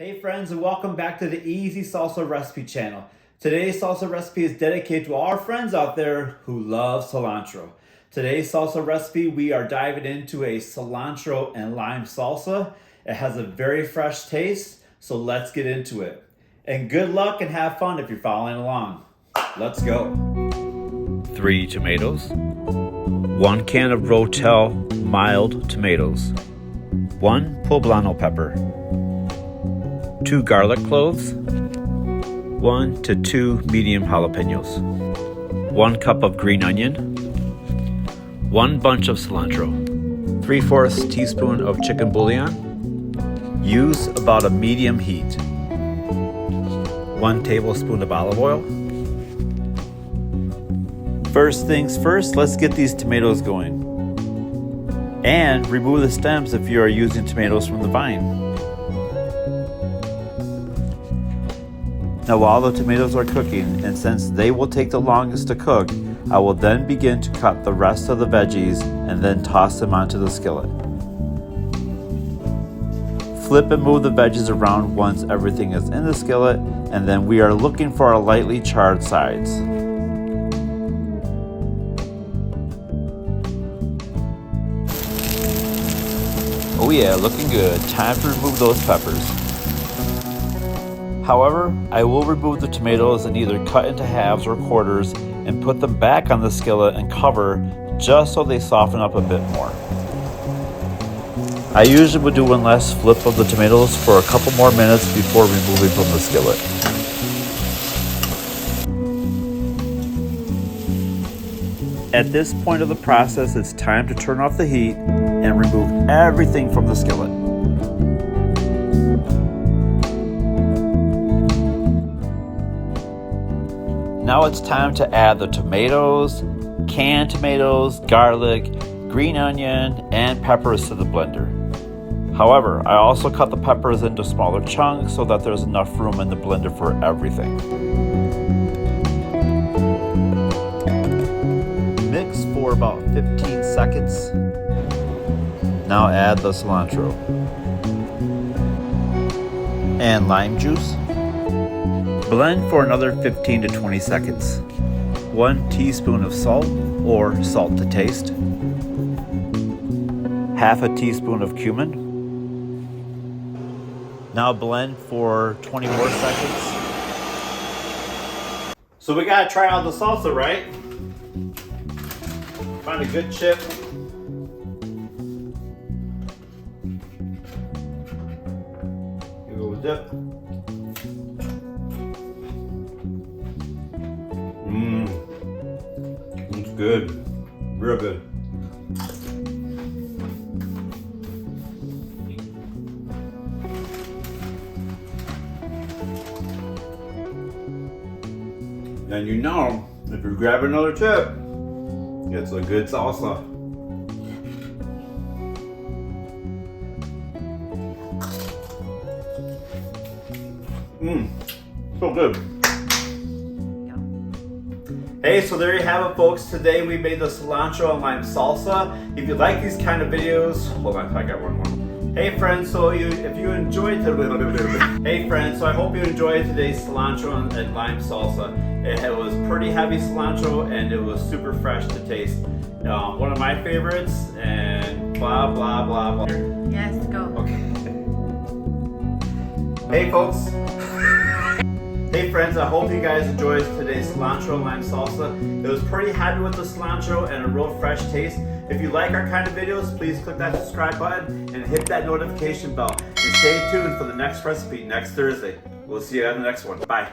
Hey friends, and welcome back to the Easy Salsa Recipe channel. Today's salsa recipe is dedicated to all our friends out there who love cilantro. Today's salsa recipe, we are diving into a cilantro and lime salsa. It has a very fresh taste, so let's get into it. And good luck and have fun if you're following along. Let's go. 3 tomatoes, 1 can of Rotel mild tomatoes, 1 Poblano pepper, 2 garlic cloves, 1 to 2 medium jalapenos, 1 cup of green onion, 1 bunch of cilantro, 3/4 teaspoon of chicken bouillon. Use about a medium heat. 1 tablespoon of olive oil. First things first, let's get these tomatoes going. And remove the stems if you are using tomatoes from the vine. Now while the tomatoes are cooking, and since they will take the longest to cook, I will then begin to cut the rest of the veggies and then toss them onto the skillet. Flip and move the veggies around once everything is in the skillet, and then we are looking for our lightly charred sides. Oh yeah, looking good. Time to remove those peppers. However, I will remove the tomatoes and either cut into halves or quarters and put them back on the skillet and cover just so they soften up a bit more. I usually would do one last flip of the tomatoes for a couple more minutes before removing from the skillet. At this point of the process, it's time to turn off the heat and remove everything from the skillet. Now it's time to add the tomatoes, canned tomatoes, garlic, green onion, and peppers to the blender. However, I also cut the peppers into smaller chunks so that there's enough room in the blender for everything. Mix for about 15 seconds. Now add the cilantro and lime juice. Blend for another 15 to 20 seconds. 1 teaspoon of salt or salt to taste. Half a teaspoon of cumin. Now blend for 20 more seconds. So we gotta try out the salsa, right? Find a good chip. Here we go with dip. It's good. Real good. And you know, if you grab another chip, it's a good salsa. So good. Hey, so there you have it, folks. Today we made the cilantro and lime salsa. If you like these kind of videos, hold on, I got one more. Hey friends, so if you enjoyed hey friends, so I hope you enjoyed today's cilantro and lime salsa. It was pretty heavy cilantro and it was super fresh to taste. One of my favorites, and blah blah blah blah. Yes, go. Okay. Hey folks. Hey friends, I hope you guys enjoyed today's cilantro and lime salsa. It was pretty heavy with the cilantro and a real fresh taste. If you like our kind of videos, please click that subscribe button and hit that notification bell. And stay tuned for the next recipe next Thursday. We'll see you on the next one. Bye.